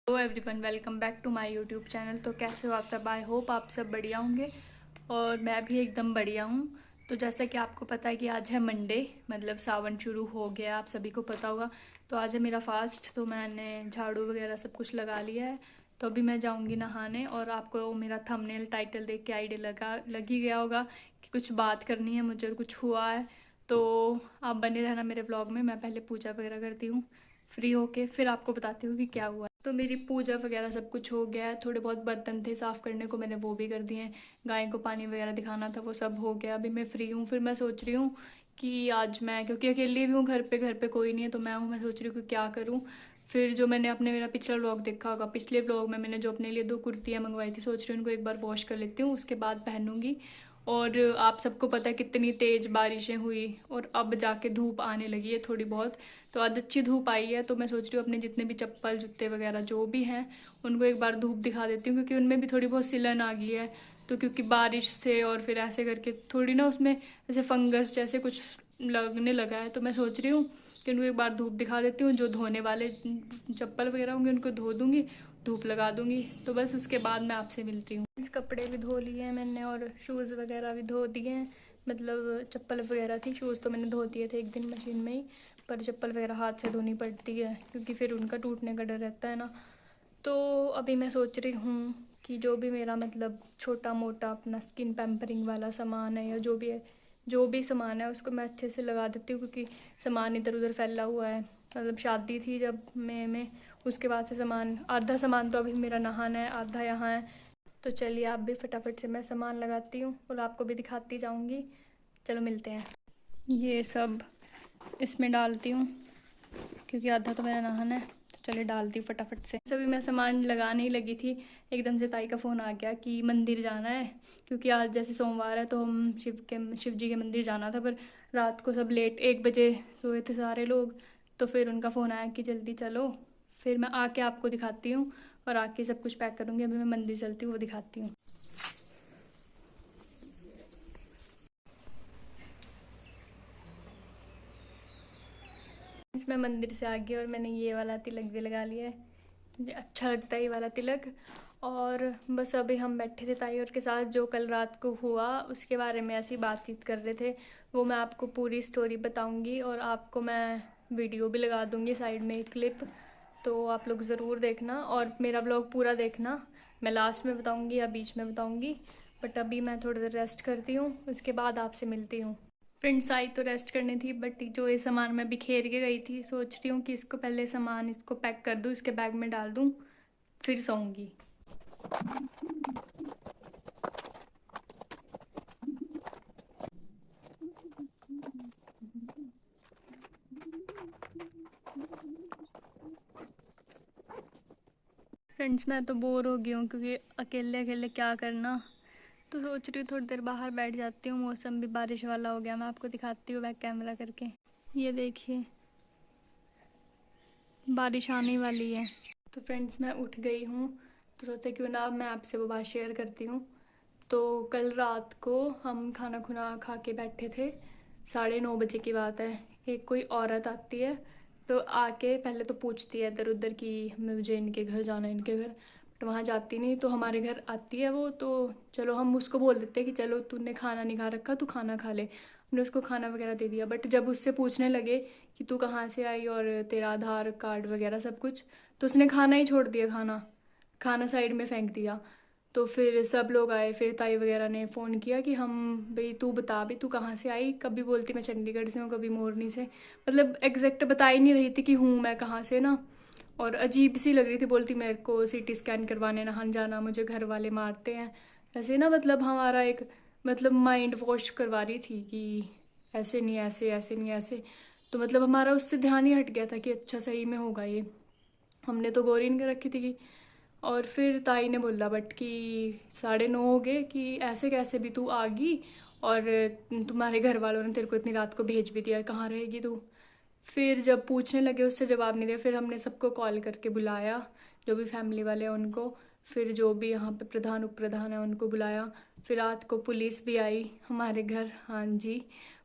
Hello everyone, welcome back to my YouTube channel. तो कैसे हो आप सब? आई होप आप सब बढ़िया होंगे और मैं भी एकदम बढ़िया हूँ। तो जैसा कि आपको पता है कि आज है मंडे, मतलब सावन शुरू हो गया, आप सभी को पता होगा। तो आज है मेरा फास्ट, तो मैंने झाड़ू वगैरह सब कुछ लगा लिया है। तो अभी मैं जाऊँगी नहाने और आपको मेरा थंबनेल टाइटल देख के आइडिया लग ही गया होगा कि कुछ बात करनी है मुझे और कुछ हुआ है। तो आप बने रहना मेरे व्लॉग में। मैं पहले पूजा वगैरह करती हूँ फ्री होके, फिर आपको बताती हूँ कि क्या हुआ। तो मेरी पूजा वगैरह सब कुछ हो गया है। थोड़े बहुत बर्तन थे साफ़ करने को, मैंने वो भी कर दिए हैं। गाय को पानी वगैरह दिखाना था, वो सब हो गया। अभी मैं फ्री हूँ। फिर मैं सोच रही हूँ कि आज मैं, क्योंकि अकेली भी हूँ घर पे कोई नहीं है, तो मैं सोच रही हूँ कि क्या करूँ। फिर जो मैंने अपने मेरा पिछला व्लॉग देखा होगा, पिछले व्लॉग में मैंने जो अपने लिए 2 कुर्तियाँ मंगवाई थी, सोच रही हूँ उनको एक बार वॉश कर लेती हूँ, उसके बाद पहनूंगी। और आप सबको पता है कितनी तेज़ बारिशें हुई और अब जाके धूप आने लगी है थोड़ी बहुत। तो आज अच्छी धूप आई है, तो मैं सोच रही हूँ अपने जितने भी चप्पल जूते वगैरह जो भी हैं उनको एक बार धूप दिखा देती हूँ, क्योंकि उनमें भी थोड़ी बहुत सिलन आ गई है। तो क्योंकि बारिश से और फिर ऐसे करके थोड़ी ना उसमें ऐसे फंगस जैसे कुछ लगने लगा है, तो मैं सोच रही हूँ कि उनको एक बार धूप दिखा देती हूँ। जो धोने वाले चप्पल वगैरह होंगे उनको धो दूँगी, धूप लगा दूँगी, तो बस उसके बाद मैं आपसे मिलती हूँ। कपड़े भी धो लिए हैं मैंने और शूज़ वगैरह भी धो दिए हैं। मतलब चप्पल वगैरह थी, शूज़ तो मैंने धो दिए थे एक दिन मशीन में ही, पर चप्पल वगैरह हाथ से धोनी पड़ती है क्योंकि फिर उनका टूटने का डर रहता है ना। तो अभी मैं सोच रही हूँ कि जो भी मेरा मतलब छोटा मोटा अपना स्किन पैम्परिंग वाला सामान है या जो भी सामान है उसको मैं अच्छे से लगा देती हूँ, क्योंकि सामान इधर उधर फैला हुआ है। मतलब शादी थी जब मई में, उसके बाद से सामान, आधा सामान तो अभी मेरा नहाना है, आधा यहाँ है। तो चलिए आप भी फटाफट से मैं सामान लगाती हूँ और आपको भी दिखाती जाऊँगी। चलो मिलते हैं। ये सब इसमें डालती हूँ क्योंकि आधा तो मेरा नहाना है, तो चलिए डालती हूँ फटाफट से। सभी मैं सामान लगाने ही लगी थी, एकदम से ताई का फ़ोन आ गया कि मंदिर जाना है, क्योंकि आज जैसे सोमवार है तो हम शिव जी के मंदिर जाना था। पर रात को सब लेट 1 बजे सोए थे सारे लोग, तो फिर उनका फ़ोन आया कि जल्दी चलो। फिर मैं आके आपको दिखाती हूँ और आके सब कुछ पैक करूँगी। अभी मैं मंदिर चलती हूँ, वो दिखाती हूँ। इसमें मंदिर से आ गई और मैंने ये वाला तिलक भी लगा लिया है, मुझे अच्छा लगता है ये वाला तिलक। और बस अभी हम बैठे थे ताई और के साथ, जो कल रात को हुआ उसके बारे में ऐसी बातचीत कर रहे थे। वो मैं आपको पूरी स्टोरी बताऊंगी और आपको मैं वीडियो भी लगा दूंगी साइड में एक क्लिप, तो आप लोग ज़रूर देखना और मेरा ब्लॉग पूरा देखना। मैं लास्ट में बताऊंगी या बीच में बताऊंगी, बट अभी मैं थोड़ी देर रेस्ट करती हूँ, उसके बाद आपसे मिलती हूँ। फ्रेंड्स आई तो रेस्ट करनी थी, बट जो ये सामान मैं बिखेर के गई थी, सोच रही हूँ कि इसको पहले सामान इसको पैक कर दूँ, इसके बैग में डाल दूँ, फिर सोऊंगी। फ्रेंड्स मैं तो बोर हो गई हूँ, क्योंकि अकेले अकेले क्या करना। तो सोच रही हूँ थोड़ी देर बाहर बैठ जाती हूँ, मौसम भी बारिश वाला हो गया। मैं आपको दिखाती हूँ बैक कैमरा करके, ये देखिए बारिश आने वाली है। तो फ्रेंड्स मैं उठ गई हूँ, तो सोचा क्यों ना अब मैं आपसे वो बात शेयर करती हूँ। तो कल रात को हम खाना खुना खा के बैठे थे, 9:30 बजे की बात है। एक कोई औरत आती है, तो आके पहले तो पूछती है इधर उधर कि मुझे इनके घर जाना है, इनके घर। तो वहाँ जाती नहीं, तो हमारे घर आती है वो। तो चलो हम उसको बोल देते हैं कि चलो तूने खाना नहीं खा रखा, तू खाना खा ले। हमने उसको खाना वगैरह दे दिया, बट जब उससे पूछने लगे कि तू कहाँ से आई और तेरा आधार कार्ड वगैरह सब कुछ, तो उसने खाना ही छोड़ दिया, खाना खाना साइड में फेंक दिया। तो फिर सब लोग आए, फिर ताई वगैरह ने फ़ोन किया कि हम, भाई तू बता भी तू कहाँ से आई। कभी बोलती मैं चंडीगढ़ से हूँ, कभी मोरनी से, मतलब एग्जैक्ट बता ही नहीं रही थी कि हूँ मैं कहाँ से ना। और अजीब सी लग रही थी, बोलती मेरे को सीटी स्कैन करवाने नहान जाना, मुझे घर वाले मारते हैं ऐसे ना। मतलब हमारा एक, मतलब माइंड वॉश करवा रही थी कि ऐसे नहीं ऐसे, ऐसे नहीं ऐसे। तो मतलब हमारा उससे ध्यान ही हट गया था कि अच्छा सही में होगा ये। हमने तो गौर ही नहीं कर रखी थी कि। और फिर ताई ने बोला बट कि 9:30 हो गए, कि ऐसे कैसे भी तू आ गई और तुम्हारे घर वालों ने तेरे को इतनी रात को भेज भी दिया, कहाँ रहेगी तू। फिर जब पूछने लगे उससे जवाब नहीं दिया। फिर हमने सबको कॉल करके बुलाया, जो भी फैमिली वाले हैं उनको, फिर जो भी यहाँ पे प्रधान उप प्रधान है उनको बुलाया। फिर रात को पुलिस भी आई हमारे घर, हाँ जी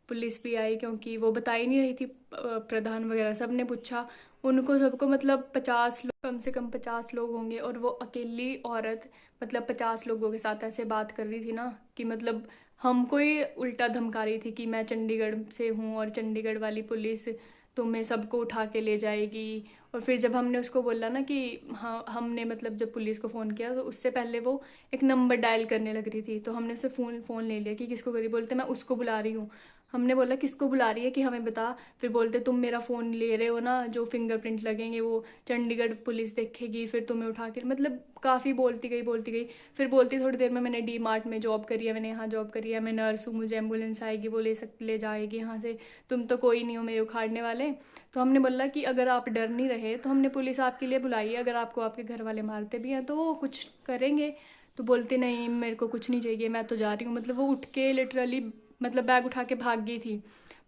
पुलिस भी आई, क्योंकि वो बता ही नहीं रही थी। प्रधान वगैरह सब ने पूछा, उनको सबको मतलब 50 लोग, कम से कम 50 लोग होंगे, और वो अकेली औरत मतलब 50 लोगों के साथ ऐसे बात कर रही थी ना कि मतलब हमको ही उल्टा धमका रही थी कि मैं चंडीगढ़ से हूँ और चंडीगढ़ वाली पुलिस तुम्हें सबको उठा के ले जाएगी। और फिर जब हमने उसको बोला ना कि हाँ, हमने मतलब जब पुलिस को फ़ोन किया तो उससे पहले वो एक नंबर डायल करने लग रही थी, तो हमने उससे फ़ोन ले लिया कि किसको करी, बोलते मैं उसको बुला रही हूँ। हमने बोला किसको बुला रही है कि हमें बता। फिर बोलते तुम मेरा फ़ोन ले रहे हो ना, जो फिंगरप्रिंट लगेंगे वो चंडीगढ़ पुलिस देखेगी, फिर तुम्हें उठा के, मतलब काफ़ी बोलती गई। फिर बोलती थोड़ी देर में मैंने डी मार्ट में जॉब करी है, मैंने यहाँ जॉब करी है, मैं नर्स हूँ, मुझे एम्बुलेंस आएगी, वो ले जाएगी यहाँ से, तुम तो कोई नहीं हो मेरे उखाड़ने वाले। तो हमने बोला कि अगर आप डर नहीं रहे तो हमने पुलिस आपके लिए बुलाई है, अगर आपको आपके घर वाले मारते भी हैं तो वो कुछ करेंगे। तो बोलते नहीं मेरे को कुछ नहीं चाहिए, मैं तो जा रही हूँ। मतलब वो उठ के लिटरली मतलब बैग उठा के भाग गई थी,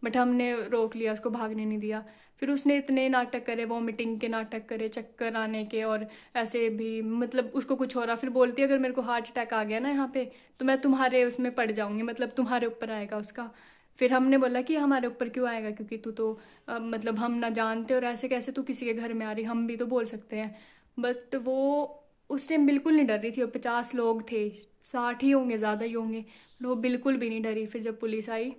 बट हमने रोक लिया, उसको भागने नहीं दिया। फिर उसने इतने नाटक करे, वॉमिटिंग के नाटक करे, चक्कर आने के, और ऐसे भी मतलब उसको कुछ हो रहा। फिर बोलती अगर मेरे को हार्ट अटैक आ गया ना यहाँ पे तो मैं तुम्हारे उसमें पड़ जाऊंगी, मतलब तुम्हारे ऊपर आएगा उसका। फिर हमने बोला कि हमारे ऊपर क्यों आएगा, क्योंकि तू तो मतलब हम ना जानते, और ऐसे कैसे तू किसी के घर में आ रही, हम भी तो बोल सकते हैं। बट वो उस टाइम बिल्कुल नहीं डर रही थी, और 50 लोग थे, 60 ही होंगे, ज़्यादा ही होंगे। वो बिल्कुल भी नहीं डरी। फिर जब पुलिस आई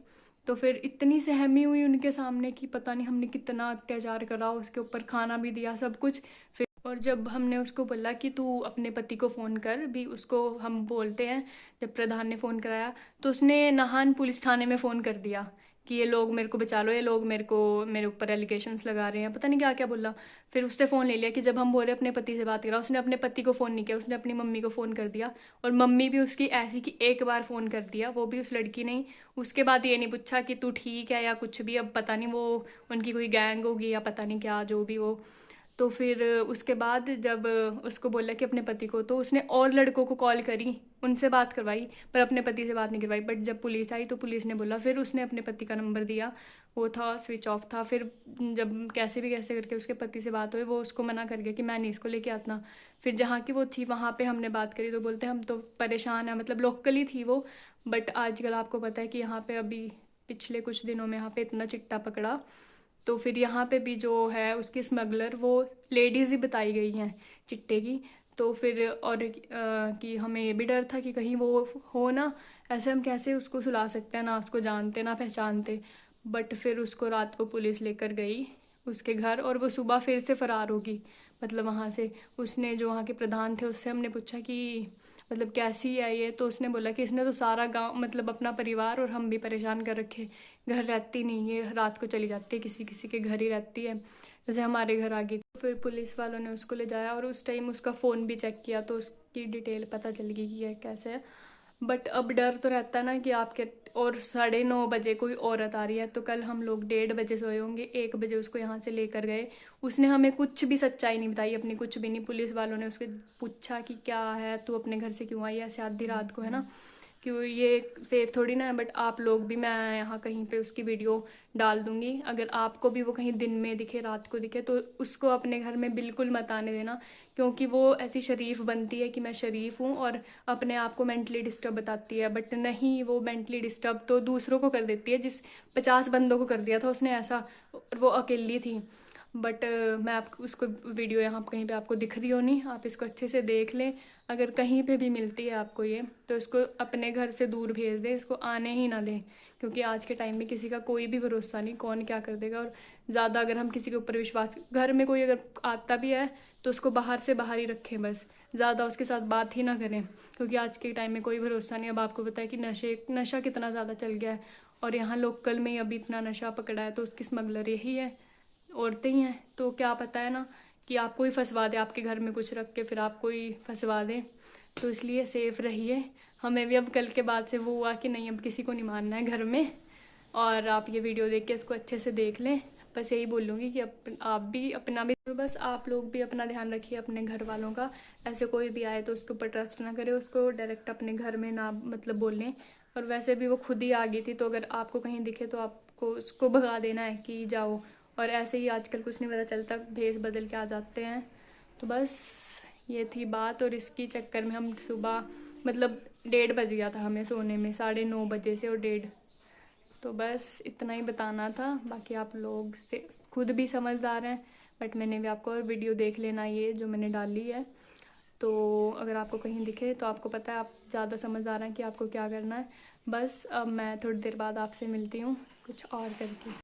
तो फिर इतनी सहमी हुई उनके सामने कि पता नहीं हमने कितना अत्याचार करा, उसके ऊपर खाना भी दिया, सब कुछ। फिर और जब हमने उसको बोला कि तू अपने पति को फ़ोन कर, भी उसको हम बोलते हैं, जब प्रधान ने फ़ोन कराया तो उसने नाहन पुलिस थाने में फ़ोन कर दिया कि ये लोग मेरे को बचा लो, ये लोग मेरे ऊपर एलिगेशंस लगा रहे हैं, पता नहीं क्या क्या बोला। फिर उससे फ़ोन ले लिया कि जब हम बोल रहे अपने पति से बात करा, उसने अपने पति को फ़ोन नहीं किया, उसने अपनी मम्मी को फ़ोन कर दिया। और मम्मी भी उसकी ऐसी कि एक बार फ़ोन कर दिया, वो भी उस लड़की ने। उसके बाद ये नहीं पूछा कि तू ठीक है या कुछ भी, अब पता नहीं वो उनकी कोई गैंग होगी या पता नहीं क्या, जो भी वो। तो फिर उसके बाद जब उसको बोला कि अपने पति को, तो उसने और लड़कों को कॉल करी, उनसे बात करवाई, पर अपने पति से बात नहीं करवाई। बट जब पुलिस आई तो पुलिस ने बोला, फिर उसने अपने पति का नंबर दिया, वो था स्विच ऑफ था। फिर जब कैसे करके उसके पति से बात हुई, वो उसको मना कर गया कि मैं नहीं इसको लेके आता। फिर जहाँ की वो थी वहाँ पे हमने बात करी तो बोलते हम तो परेशान हैं, मतलब लोकली थी वो। बट आजकल आपको पता है कि यहाँ पे अभी पिछले कुछ दिनों में यहाँ पे इतना चिट्टा पकड़ा, तो फिर यहाँ पे भी जो है उसकी स्मगलर वो लेडीज़ ही बताई गई हैं चिट्टे की। तो फिर और कि हमें ये भी डर था कि कहीं वो हो ना, ऐसे हम कैसे उसको सुला सकते हैं, ना उसको जानते ना पहचानते। बट फिर उसको रात को पुलिस लेकर गई उसके घर, और वो सुबह फिर से फ़रार होगी, मतलब वहाँ से। उसने जो वहाँ के प्रधान थे उससे हमने पूछा कि मतलब कैसी है ये, तो उसने बोला कि इसने तो सारा गांव मतलब अपना परिवार और हम भी परेशान कर रखे, घर रहती नहीं है, रात को चली जाती है, किसी किसी के घर ही रहती है, जैसे हमारे घर आ गई। फिर पुलिस वालों ने उसको ले जाया और उस टाइम उसका फ़ोन भी चेक किया, तो उसकी डिटेल पता चल गई कि ये कैसे है। बट अब डर तो रहता है ना कि आपके, और 9:30 बजे कोई औरत आ रही है, तो कल हम लोग 1:30 बजे सोए होंगे, 1 बजे उसको यहाँ से लेकर गए। उसने हमें कुछ भी सच्चाई नहीं बताई अपनी, कुछ भी नहीं। पुलिस वालों ने उसके पूछा कि क्या है, तू अपने घर से क्यों आई ऐसे आधी रात को, है ना, क्यों ये सेफ थोड़ी ना है। बट आप लोग भी, मैं यहाँ कहीं पे उसकी वीडियो डाल दूंगी, अगर आपको भी वो कहीं दिन में दिखे, रात को दिखे, तो उसको अपने घर में बिल्कुल मत आने देना, क्योंकि वो ऐसी शरीफ बनती है कि मैं शरीफ हूँ, और अपने आप को मेंटली डिस्टर्ब बताती है। बट नहीं, वो मेंटली डिस्टर्ब तो दूसरों को कर देती है, जिस 50 बंदों को कर दिया था उसने ऐसा, वो अकेली थी। बट मैं आपको उसको वीडियो यहाँ कहीं पे आपको दिख रही हो नहीं, आप इसको अच्छे से देख लें। अगर कहीं पे भी मिलती है आपको ये, तो इसको अपने घर से दूर भेज दें, इसको आने ही ना दें, क्योंकि आज के टाइम में किसी का कोई भी भरोसा नहीं, कौन क्या कर देगा। और ज़्यादा अगर हम किसी के ऊपर विश्वास, घर में कोई अगर आता भी है तो उसको बाहर से बाहर ही रखें, बस ज़्यादा उसके साथ बात ही ना करें, क्योंकि आज के टाइम में कोई भरोसा नहीं। अब आपको पता है कि नशा कितना ज़्यादा चल गया है, और यहाँ लोकल में ही अभी इतना नशा पकड़ा है, तो उसकी स्मगलर यही है, औरतें ही हैं। तो क्या पता है ना कि आपको ही फंसवा दे, आपके घर में कुछ रख के फिर आपको ही फंसवा दे। तो इसलिए सेफ रहिए। हमें भी अब कल के बाद से वो हुआ कि नहीं, अब किसी को नहीं मानना है घर में। और आप ये वीडियो देख के इसको अच्छे से देख लें। बस यही बोलूँगी कि आप भी अपना भी, बस आप लोग भी अपना ध्यान रखिए अपने घर वालों का। ऐसे कोई भी आए तो उसके ऊपर ट्रस्ट ना करें, उसको डायरेक्ट अपने घर में ना मतलब बोलें। और वैसे भी वो खुद ही आ गई थी, तो अगर आपको कहीं दिखे तो आपको उसको भगा देना है कि जाओ। और ऐसे ही आजकल कुछ नहीं पता चलता, भेस बदल के आ जाते हैं। तो बस ये थी बात, और इसकी चक्कर में हम सुबह मतलब 1:30 बज गया था हमें सोने में, 9:30 बजे से, और 1:30। तो बस इतना ही बताना था, बाकी आप लोग से खुद भी समझदार हैं, बट मैंने भी आपको वीडियो देख लेना ये जो मैंने डाली है। तो अगर आपको कहीं दिखे तो आपको पता है, आप ज़्यादा समझ आ रहा है कि आपको क्या करना है। बस अब मैं थोड़ी देर बाद आपसे मिलती हूँ कुछ और करके।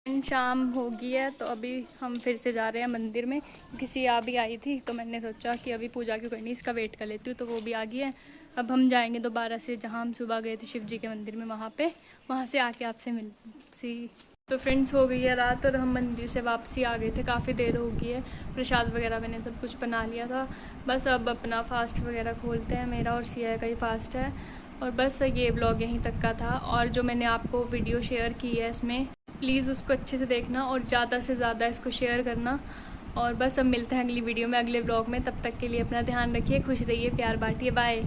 शाम हो गई है तो अभी हम फिर से जा रहे हैं मंदिर में। किसी आ भी आई थी तो मैंने सोचा कि अभी पूजा क्यों करनी, इसका वेट कर लेती हूँ। तो वो भी आ गई है। अब हम जाएंगे दोबारा से जहाँ हम सुबह गए थे शिव जी के मंदिर में, वहाँ से आके आपसे मिलती। तो फ्रेंड्स हो गई है रात और हम मंदिर से वापसी आ गए थे। काफ़ी देर हो गई है। प्रसाद वगैरह मैंने सब कुछ बना लिया था। बस अब अपना फास्ट वगैरह खोलते हैं। मेरा और सिया का ही फास्ट है। और बस ये ब्लॉग यहीं तक का था। और जो मैंने आपको वीडियो शेयर की है इसमें प्लीज़ उसको अच्छे से देखना और ज़्यादा से ज़्यादा इसको शेयर करना। और बस अब मिलते हैं अगली वीडियो में, अगले ब्लॉग में। तब तक के लिए अपना ध्यान रखिए, खुश रहिए, प्यार बांटिए, बाय।